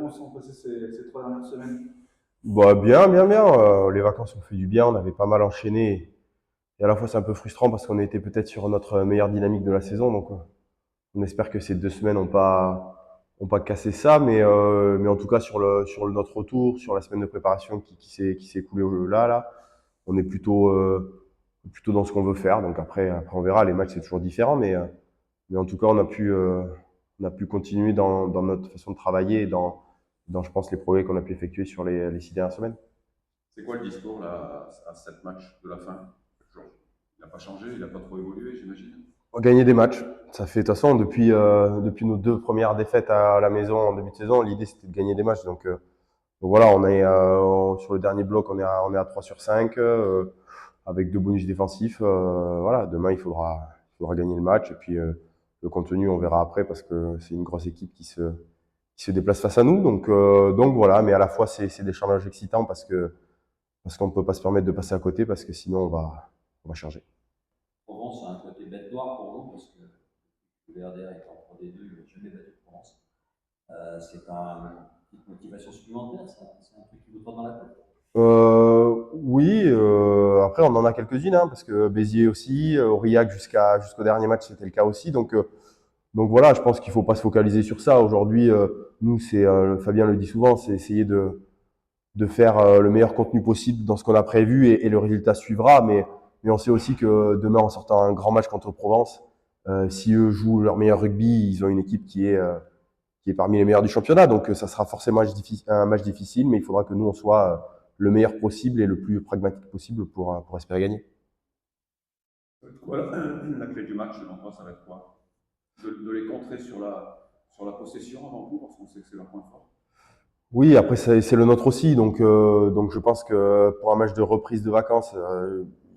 vous sont passées ces 3 dernières semaines? Bah, bien, bien, bien. Les vacances ont fait du bien. On avait pas mal enchaîné. Et à la fois, c'est un peu frustrant parce qu'on était peut-être sur notre meilleure dynamique de la saison. Donc, on espère que ces 2 semaines ont pas cassé ça. Mais en tout cas, notre retour, sur la semaine de préparation qui s'est écoulée là, on est plutôt dans ce qu'on veut faire. Donc après, on verra. Les matchs, c'est toujours différent. Mais en tout cas, on a pu continuer dans notre façon de travailler et dans, je pense, les progrès qu'on a pu effectuer sur les 6 dernières semaines. C'est quoi le discours là, à 7 matchs de la fin? Toujours. Il n'a pas changé, il n'a pas trop évolué, j'imagine. On a gagné des matchs. Ça fait, de toute façon, depuis nos 2 premières défaites à la maison en début de saison, l'idée c'était de gagner des matchs. Donc voilà, sur le dernier bloc, on est à 3 sur 5, avec 2 bonus défensifs. Voilà, demain il faudra gagner le match. Et puis le contenu, on verra après parce que c'est une grosse équipe qui se déplace face à nous. Donc voilà, mais à la fois c'est des challenges excitants parce qu'on ne peut pas se permettre de passer à côté parce que sinon on va charger. Provence a un côté bête noire pour vous parce que le VRDR est en 3D2, il n'a jamais battu Provence. C'est une motivation supplémentaire, c'est un truc qui vous trotte dans la tête. Oui, après on en a quelques-unes, hein, parce que Béziers aussi, Aurillac jusqu'au dernier match c'était le cas aussi. Donc voilà, je pense qu'il faut pas se focaliser sur ça. Aujourd'hui, nous Fabien le dit souvent, c'est essayer de faire le meilleur contenu possible dans ce qu'on a prévu et le résultat suivra. Mais on sait aussi que demain en sortant un grand match contre Provence, si eux jouent leur meilleur rugby, ils ont une équipe qui est parmi les meilleurs du championnat. Donc ça sera forcément un match difficile, mais il faudra que nous on soit le meilleur possible et le plus pragmatique possible pour espérer gagner. Ça va être quoi la clé du match selon toi, ça va être quoi? De les contrer sur la possession avant tout, parce qu'on sait que c'est leur point fort. Oui, après c'est le nôtre aussi, donc je pense que pour un match de reprise de vacances,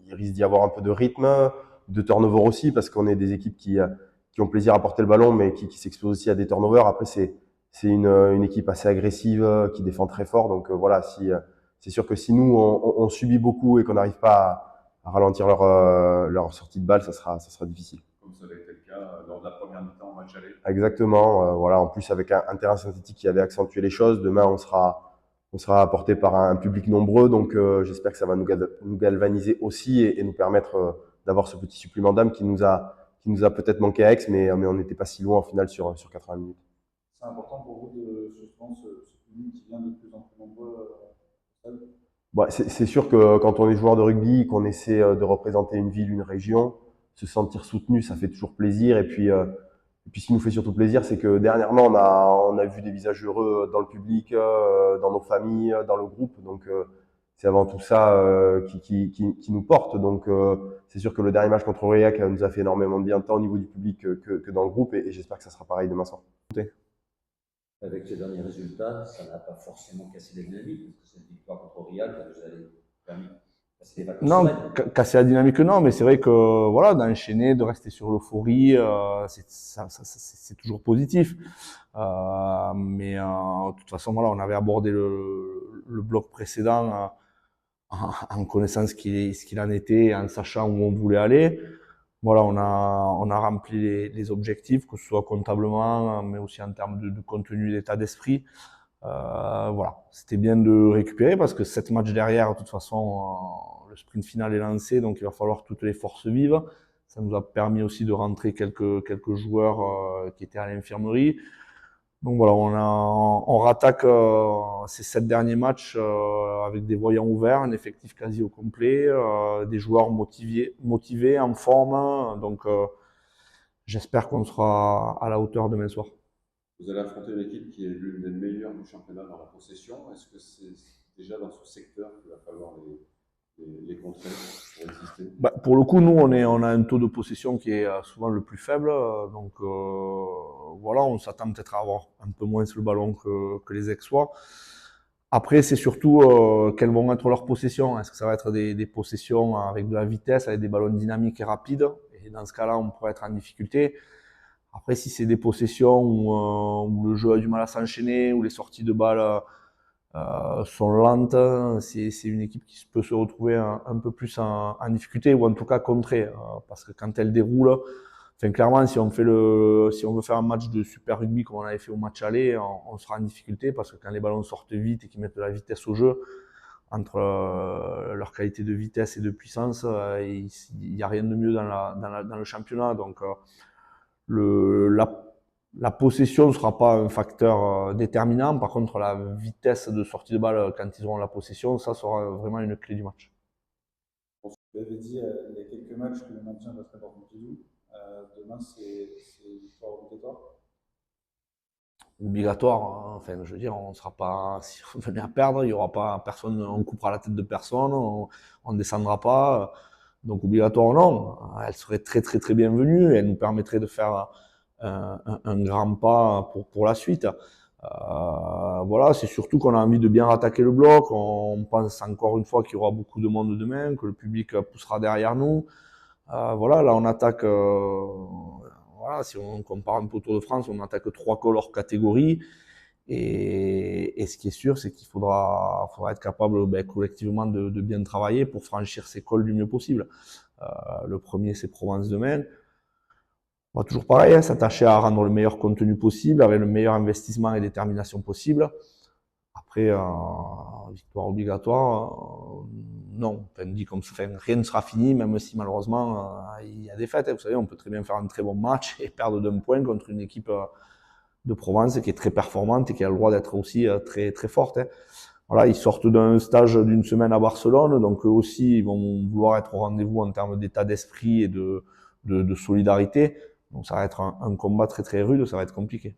il risque d'y avoir un peu de rythme, de turnover aussi, parce qu'on est des équipes qui ont plaisir à porter le ballon, mais qui s'exposent aussi à des turnovers. Après c'est une équipe assez agressive, qui défend très fort, donc voilà, c'est sûr que si nous on subit beaucoup et qu'on n'arrive pas à ralentir leur sortie de balle, ça sera difficile. Comme ça avait été le cas lors de la première mi-temps en match aller. Exactement. Voilà. En plus, avec un terrain synthétique qui avait accentué les choses, demain on sera apporté par un public nombreux. Donc, j'espère que ça va nous galvaniser aussi et nous permettre d'avoir ce petit supplément d'âme qui nous a peut-être manqué à Aix, mais on n'était pas si loin au final sur 80 minutes. C'est important pour vous de suspendre ce public qui vient de plus en plus nombreux au stade? Bah, c'est sûr que quand on est joueur de rugby, qu'on essaie de représenter une ville, une région, se sentir soutenu, ça fait toujours plaisir. Et puis, ce qui nous fait surtout plaisir, c'est que dernièrement, on a vu des visages heureux dans le public, dans nos familles, dans le groupe. Donc, c'est avant tout ça qui nous porte. Donc, c'est sûr que le dernier match contre Aurillac nous a fait énormément de bien, tant au niveau du public que dans le groupe. Et j'espère que ça sera pareil demain soir. Avec les derniers résultats, ça n'a pas forcément cassé la dynamique, parce que cette victoire contre Aurillac, vous avez permis de passer les vacances Non, sereines. casser la dynamique, non, mais c'est vrai que voilà, d'enchaîner, de rester sur l'euphorie, c'est toujours positif. De toute façon, voilà, on avait abordé le bloc précédent en connaissant ce qu'il en était, en sachant où on voulait aller. Voilà, on a rempli les objectifs, que ce soit comptablement, mais aussi en termes de contenu, d'état d'esprit. Voilà, c'était bien de récupérer parce que 7 matchs derrière, de toute façon, le sprint final est lancé, donc il va falloir toutes les forces vives. Ça nous a permis aussi de rentrer quelques joueurs qui étaient à l'infirmerie. Donc voilà, on rattaque ces 7 derniers matchs avec des voyants ouverts, un effectif quasi au complet, des joueurs motivés, en forme. Donc j'espère qu'on sera à la hauteur demain soir. Vous allez affronter une équipe qui est l'une des meilleures du championnat dans la possession. Est-ce que c'est déjà dans ce secteur qu'il va falloir les contrer pour exister? Pour le coup, nous, on a un taux de possession qui est souvent le plus faible. Donc voilà, on s'attend peut-être à avoir un peu moins le ballon que les Aixois. Après, c'est surtout quelles vont être leurs possessions. Est-ce que ça va être des possessions avec de la vitesse, avec des ballons dynamiques et rapides? Et dans ce cas-là, on pourrait être en difficulté. Après, si c'est des possessions où le jeu a du mal à s'enchaîner, où les sorties de balles sont lentes, c'est une équipe qui peut se retrouver un peu plus en difficulté, ou en tout cas contrée. Parce que quand elle déroule, Enfin, clairement, si on veut faire un match de Super Rugby comme on avait fait au match aller, on sera en difficulté parce que quand les ballons sortent vite et qu'ils mettent de la vitesse au jeu, entre leur qualité de vitesse et de puissance, il n'y a rien de mieux dans le championnat. Donc, la possession ne sera pas un facteur déterminant. Par contre, la vitesse de sortie de balle quand ils auront la possession, ça sera vraiment une clé du match. Vous l'avez dit, il y a quelques matchs que le maintien va très fort contre Lille. Demain, c'est victoire obligatoire. Obligatoire, hein. Enfin, je veux dire, on sera pas, si on venait à perdre, il y aura pas personne, on coupera la tête de personne, on descendra pas. Donc obligatoire non, elle serait très très très bienvenue, elle nous permettrait de faire un grand pas pour la suite. Voilà, c'est surtout qu'on a envie de bien rattaquer le bloc. On pense encore une fois qu'il y aura beaucoup de monde demain, que le public poussera derrière nous. Voilà, là on attaque. Voilà, si on compare un peu au Tour de France, on attaque 3 cols hors catégorie. Et ce qui est sûr, c'est qu'il faudra être capable collectivement de bien travailler pour franchir ces cols du mieux possible. Le premier, c'est Provence demain. On va toujours pareil, hein, s'attacher à rendre le meilleur contenu possible, avec le meilleur investissement et détermination possible. Après, victoire obligatoire, non. Enfin, dit comme ça, rien ne sera fini, même si malheureusement il y a des fêtes. Vous savez, on peut très bien faire un très bon match et perdre d'un point contre une équipe de Provence qui est très performante et qui a le droit d'être aussi très très forte. Hein. Voilà, ils sortent d'un stage d'une semaine à Barcelone, donc eux aussi ils vont vouloir être au rendez-vous en termes d'état d'esprit et de solidarité. Donc ça va être un combat très très rude, ça va être compliqué.